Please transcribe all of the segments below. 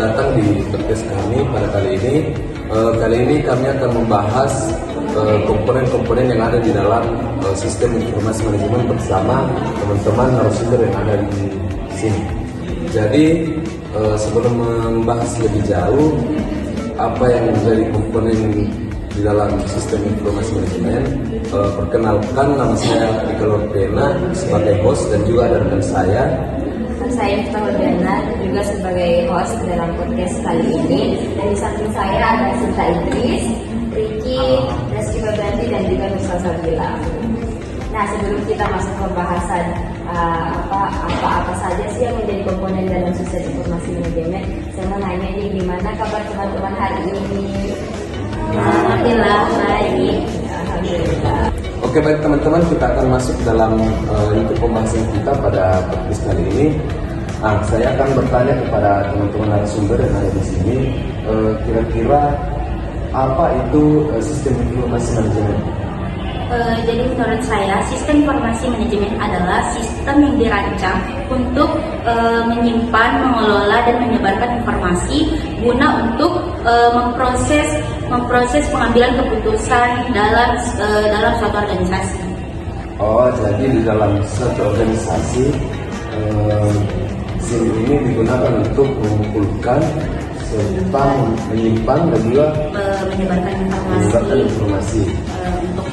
datang di podcast kami pada kali ini. Kali ini kami akan membahas komponen-komponen yang ada di dalam sistem informasi manajemen bersama teman-teman narasumber yang ada di sini. Jadi sebelum membahas lebih jauh apa yang menjadi komponen di dalam sistem informasi manajemen, perkenalkan, nama saya Rika Lordena sebagai host dan juga ada rekan saya Rika Lordena juga sebagai host dalam podcast kali ini. Dan di samping saya ada Sinta Idris, Riki, Reski Babanti, dan juga Nusa Sabila. Nah, sebelum kita masuk ke bahasan apa saja sih yang menjadi komponen dalam sistem informasi manajemen, saya mau nanya nih, gimana kabar teman-teman hari ini? Alhamdulillah baik. Alhamdulillah. Oke, baik teman-teman, kita akan masuk dalam untuk pembahasan kita pada podcast kali ini. Nah, saya akan bertanya kepada teman-teman narasumber yang ada di sini, kira-kira apa itu sistem informasi manajemen? Jadi menurut saya, sistem informasi manajemen adalah sistem yang dirancang untuk menyimpan, mengelola, dan menyebarkan informasi guna untuk memproses pengambilan keputusan dalam suatu organisasi. Oh, jadi di dalam suatu organisasi SIM ini digunakan untuk mengumpulkan serta menyimpan dan juga menyebarkan informasi untuk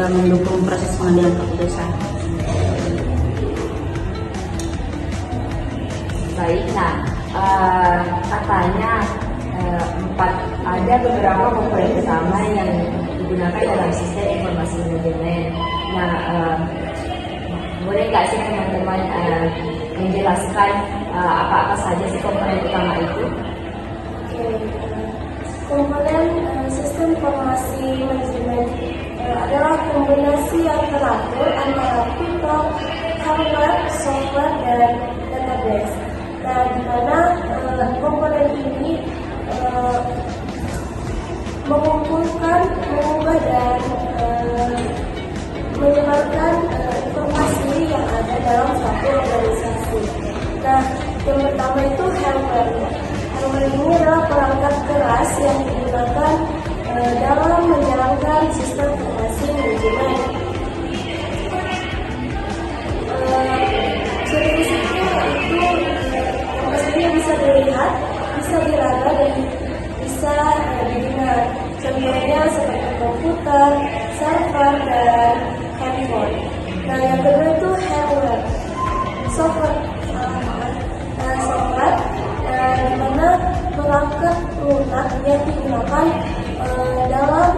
mendukung proses pengambilan keputusan. Baik, nah katanya ada beberapa komponen utama yang digunakan dalam sistem informasi manajemen. Nah, boleh nggak sih teman-teman menjelaskan apa-apa saja sih komponen utama itu? Komponen sistem informasi manajemen adalah kombinasi yang teratur antara people, hardware, software, dan database. Nah, di mana komponen ini mengumpulkan, mengubah, dan menyebarkan informasi yang ada dalam suatu organisasi. Nah, yang pertama itu hardware. Hardware ini adalah perangkat keras yang digunakan dalam menjalankan sistem informasi manajemen. Ciri fisiknya itu maksudnya bisa dilihat, bisa diraba, dan bisa didengar. Contohnya seperti komputer, server, dan handphone. Nah, yang kedua itu hardware, software, di mana perangkat lunak yang digunakan dalam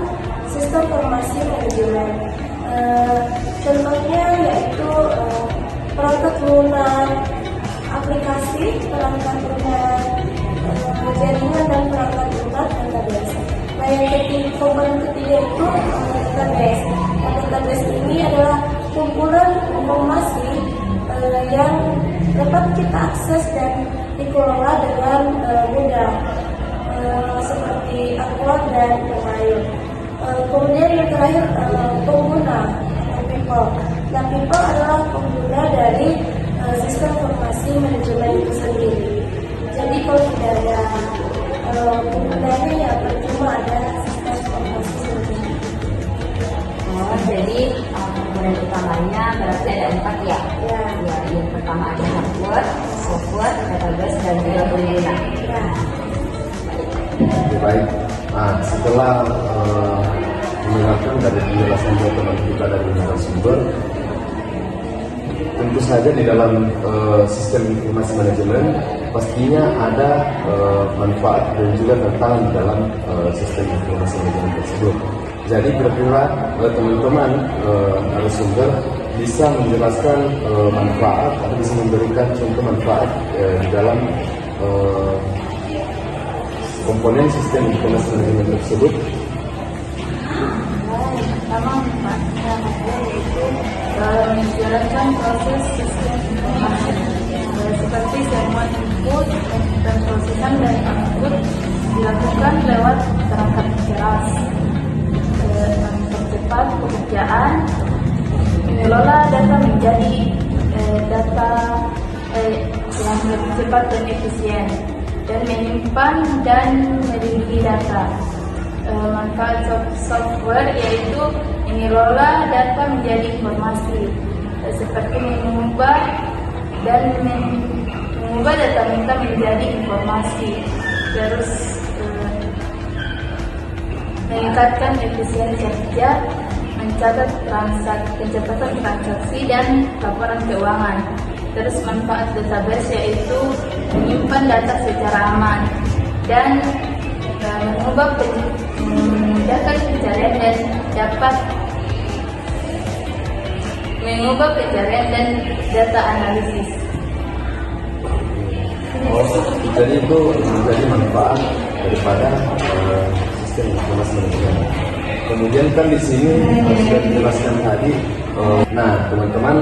sistem informasi manajemen. Contohnya yaitu perangkat lunak aplikasi, perangkat lunak jaringan, dan perangkat lunak database. Nah, yang komponen ketiga itu database. Database ini adalah kumpulan informasi yang dapat kita akses dan dikelola dengan mudah, seperti akun dan email. Kemudian yang terakhir pengguna, people. Nah, people adalah pengguna dari sistem informasi manajemen itu sendiri. Jadi kalau tidak ada penggunanya, ya percuma ada sistem informasi manajemen. Jadi komponen utamanya berarti ada 4 ya? Ya, yang pertama ada hardware, software, database, dan juga pengguna. Baik. Nah, setelah mendengarkan dari penjelasan teman kita dari narasumber, tentu saja di dalam sistem informasi manajemen pastinya ada manfaat dan juga tantangan di dalam sistem informasi manajemen tersebut. Jadi kira-kira teman-teman narasumber bisa menjelaskan manfaat atau bisa memberikan contoh manfaat di dalam komponen sistem informasi manajemen tersebut. Pertama, manfaatnya yaitu menjalankan proses sistem informasi seperti semua input dan proses dan output dilakukan lewat perangkat keras, mempercepat pekerjaan, mengelola data menjadi data yang lebih cepat dan efisien, dan menyimpan dan melindungi data. Manfaat software yaitu mengelola data menjadi informasi, seperti mengubah data minta menjadi informasi, terus meningkatkan efisiensi kerja, mencatat pencatatan transaksi dan laporan keuangan. Terus manfaat database yaitu menyimpan data secara aman dan memudahkan pencarian dan data analisis. Jadi itu menjadi manfaat daripada sistem informasi manajemen. Kemudian kan di sini sudah dijelaskan tadi. Nah, teman-teman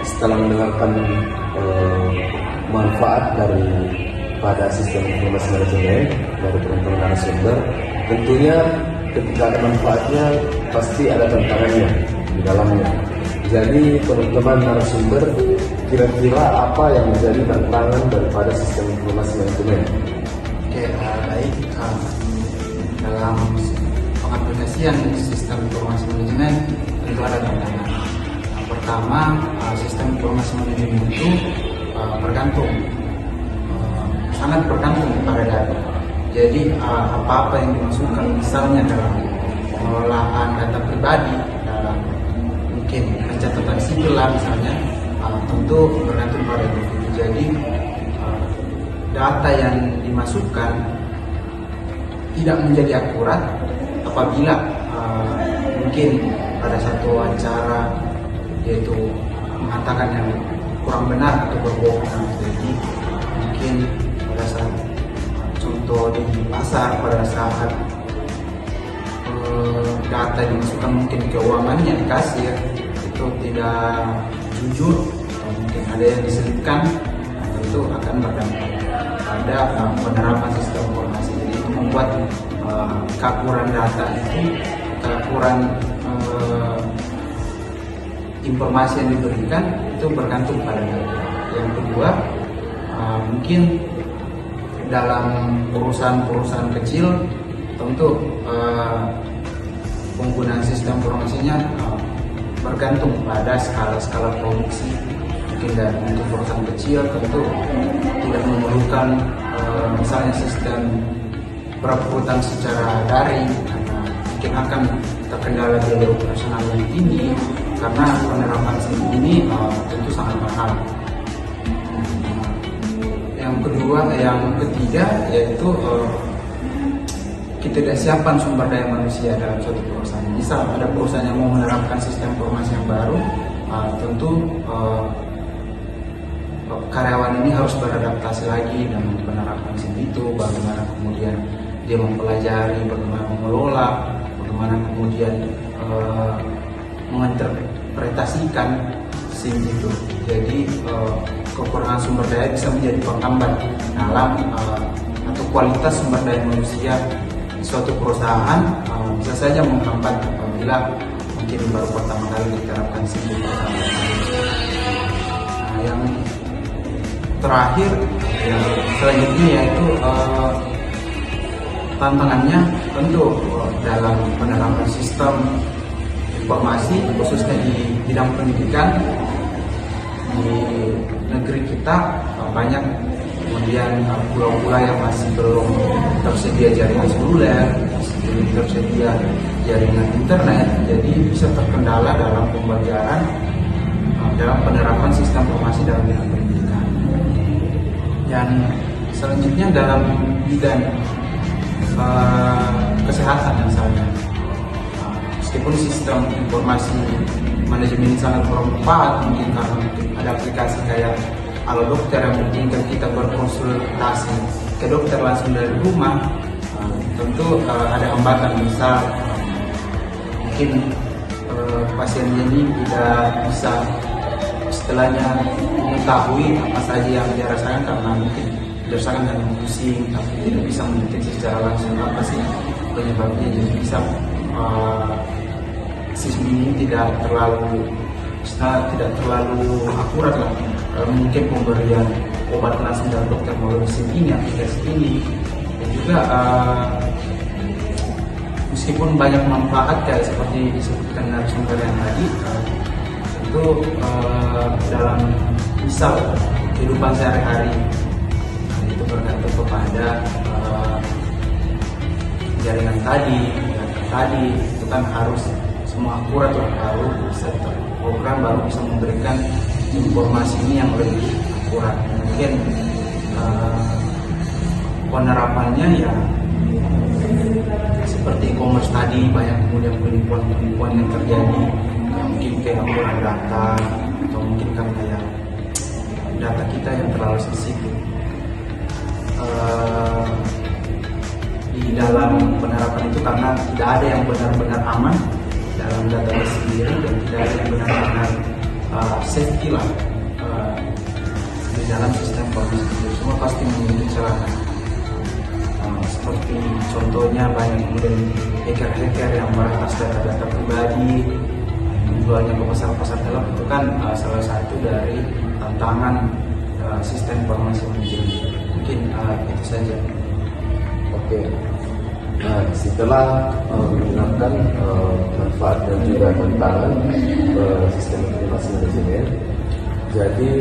setelah mendengarkan manfaat pada sistem informasi manajemen dari teman-teman narasumber, tentunya ketika ada manfaatnya pasti ada tantangannya di dalamnya. Jadi teman-teman narasumber, kira-kira apa yang menjadi tantangan daripada sistem informasi manajemen? Oke, baik. Dalam pengaplikasian sistem informasi manajemen tentu ada tantangan. Pertama, sistem informasi manajemen itu sangat bergantung pada data. Jadi apa-apa yang dimasukkan misalnya dalam pengelolaan data pribadi, dalam mungkin pencatatan sipil lah misalnya, tentu bergantung pada itu. Jadi data yang dimasukkan tidak menjadi akurat apabila mungkin pada satu wawancara yaitu mengatakan yang kurang benar atau berbohong. Jadi mungkin pada saat contoh di pasar, pada saat data dimasukkan mungkin keuangannya di kasir itu tidak jujur atau mungkin ada yang diselipkan, itu akan berdampak pada penerapan sistem informasi. Jadi itu membuat keakuran data itu, keakuran informasi yang diberikan itu bergantung pada data. Yang kedua, mungkin dalam perusahaan-perusahaan kecil tentu penggunaan sistem informasinya bergantung pada skala produksi. Mungkin dari untuk perusahaan kecil tentu tidak memerlukan misalnya sistem perekrutan secara daring, karena mungkin akan terkendala biaya operasional yang tinggi karena penerapan sistem ini tentu sangat mahal. Yang ketiga yaitu ketidaksiapan sumber daya manusia dalam suatu perusahaan. Misal ada perusahaan yang mau menerapkan sistem informasi yang baru, tentu karyawan ini harus beradaptasi lagi dengan penerapan sistem itu, bagaimana kemudian dia mempelajari, bagaimana mengelola, bagaimana kemudian menginterpretasikan SIM itu. Jadi kekurangan sumber daya bisa menjadi penghambat dalam atau kualitas sumber daya manusia suatu perusahaan bisa saja menghambat apabila mungkin baru pertama kali diterapkan SIM di perusahaan. Yang terakhir, yang selanjutnya yaitu tantangannya tentu dalam penerapan sistem informasi khususnya di bidang pendidikan di negeri kita banyak kemudian pulau-pulau yang masih belum tersedia jaringan seluler, belum tersedia jaringan internet, jadi bisa terkendala dalam pembelajaran dalam penerapan sistem informasi dalam bidang pendidikan. Dan selanjutnya dalam bidang kesehatan misalnya, meskipun sistem informasi manajemen sangat bermanfaat, mungkin karena ada aplikasi kayak Halo Dokter yang memungkinkan kita berkonsultasi ke dokter langsung dari rumah, tentu ada hambatan. Misal mungkin pasien ini tidak bisa setelahnya mengetahui apa saja yang dia rasakan karena mungkin dirasakan dengan pusing, tapi tidak bisa mendeteksi secara langsung apa sih penyebabnya. Jadi bisa sistem ini tidak terlalu akurat lah, mungkin pemberian obat langsung dari dokter melalui SIM ini, aplikasi ini. Dan juga meskipun banyak manfaat kayak seperti disebutkan narasumber yang tadi, tentu dalam misal kehidupan sehari-hari itu bergantung kepada jaringan tadi, data tadi, itu kan harus semua akurat lah, baru bisa program baru bisa memberikan informasi ini yang lebih akurat. Mungkin penerapannya ya seperti e-commerce tadi, banyak kemudian penipuan yang terjadi, ya mungkin kayak kurang data atau mungkin kan kayak data kita yang terlalu sensitif. Di dalam penerapan itu karena tidak ada yang benar-benar aman dalam database sendiri dan tidak ada yang benar-benar safety lah di dalam sistem informasi itu, semua pasti memiliki celah. Seperti contohnya banyak kemudian hacker-hacker yang merampas data-data pribadi, menjualnya ke pasar-pasar gelap, itu kan salah satu dari tantangan sistem informasi manajemen. Mungkin itu saja. Oke. Nah, setelah mendengarkan manfaat dan juga tantangan sistem informasi manajemen, jadi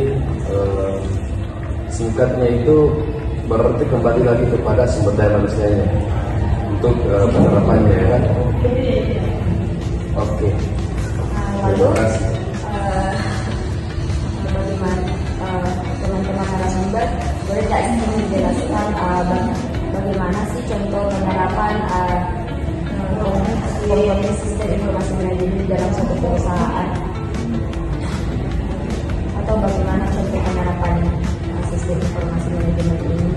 singkatnya itu berarti kembali lagi kepada sumber daya manusianya untuk penerapannya, ya kan? Oke. Terima kasih. Bagaimana teman-teman narasumber boleh tidak ingin menjelaskan bagaimana sih contoh penerapan komponen sistem informasi manajemen dalam suatu perusahaan, atau bagaimana contoh penerapan sistem informasi manajemen ini?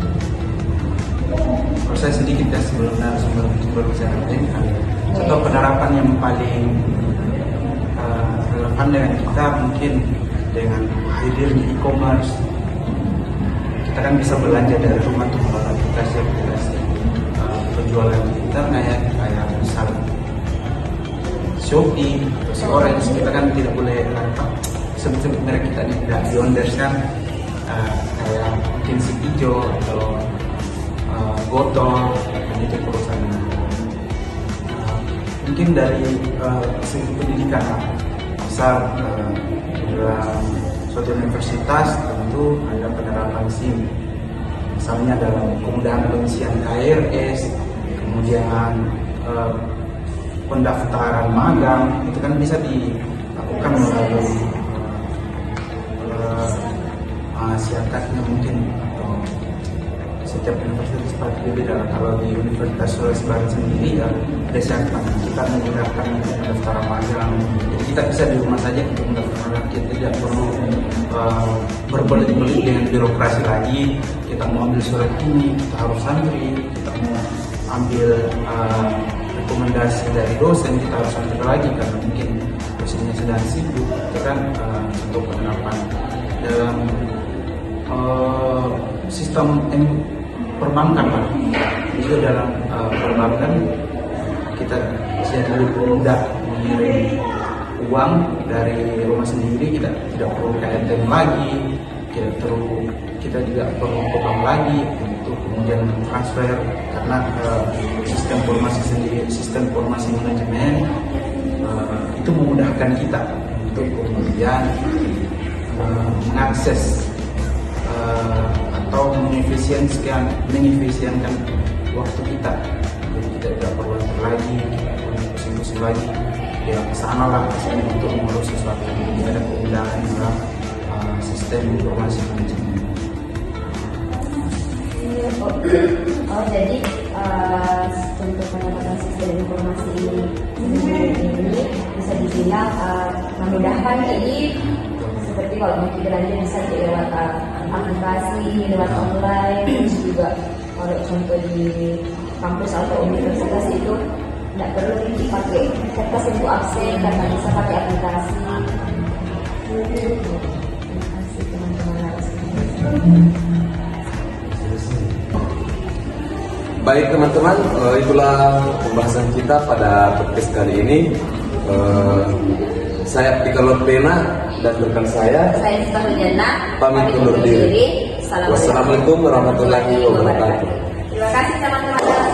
Kalau saya sedikit ya sebelum narasumber bicara ini, contoh penerapan yang paling relevan dengan kita mungkin dengan hadirnya e-commerce. Kita kan bisa belanja dari rumah tuh melalui aplikasi penjualan di internet kayak misal Shopee atau Orange. Kita kan tidak boleh sebut-sebut merek kita nih, tidak Yonders kan, kayak mungkin si Ijo atau Gotong, dan itu perusahaan. Mungkin dari segi pendidikan, misal dalam suatu universitas tentu ada penerapan SIM, misalnya dalam kemudahan pengisian KRS, kemudian pendaftaran magang, itu kan bisa dilakukan melalui siakatnya mungkin, atau setiap universitas pasti beda. Kalau di Universitas Sulawesi Barat sendiri ya ada siakat, kita menggunakan pendaftaran magang. Jadi kita bisa di rumah saja untuk mendaftar magang, kita tidak perlu berbelit-belit dengan birokrasi lagi. Kita mau ambil surat ini, kita harus antri. Kita mau ambil rekomendasi dari dosen, kita harus antri lagi karena mungkin dosennya sedang sibuk. Itu kan untuk penerapan dalam sistem perbankan, Pak. Juga dalam perbankan kita jadi lebih mudah mengirim uang dari rumah sendiri, kita tidak perlu ke ATM lagi, kita tidak perlu ke bank lagi untuk kemudian transfer, karena sistem informasi sendiri, sistem informasi manajemen itu memudahkan kita untuk kemudian mengakses atau mengefisienkan waktu kita. Jadi kita tidak perlu lagi, pusing-pusing lagi ya kesana lah kesini untuk mengurus sesuatu. Jadi ada kemudahan dalam sistem informasi manajemen. Jadi untuk penerapan sistem informasi ini bisa dibilang memudahkan. Jadi seperti kalau mau belanja bisa lewat aplikasi, lewat online. Terus juga kalau contoh di kampus atau universitas itu tidak perlu dipakai kertas untuk absen karena bisa pakai aplikasi. Terima kasih teman-teman narasumber. Baik teman-teman, itulah pembahasan kita pada podcast kali ini. Saya Abdika Lordena dan rekan saya Sita Huljana pamit undur diri. Wassalamualaikum warahmatullahi wabarakatuh. Terima kasih teman-teman.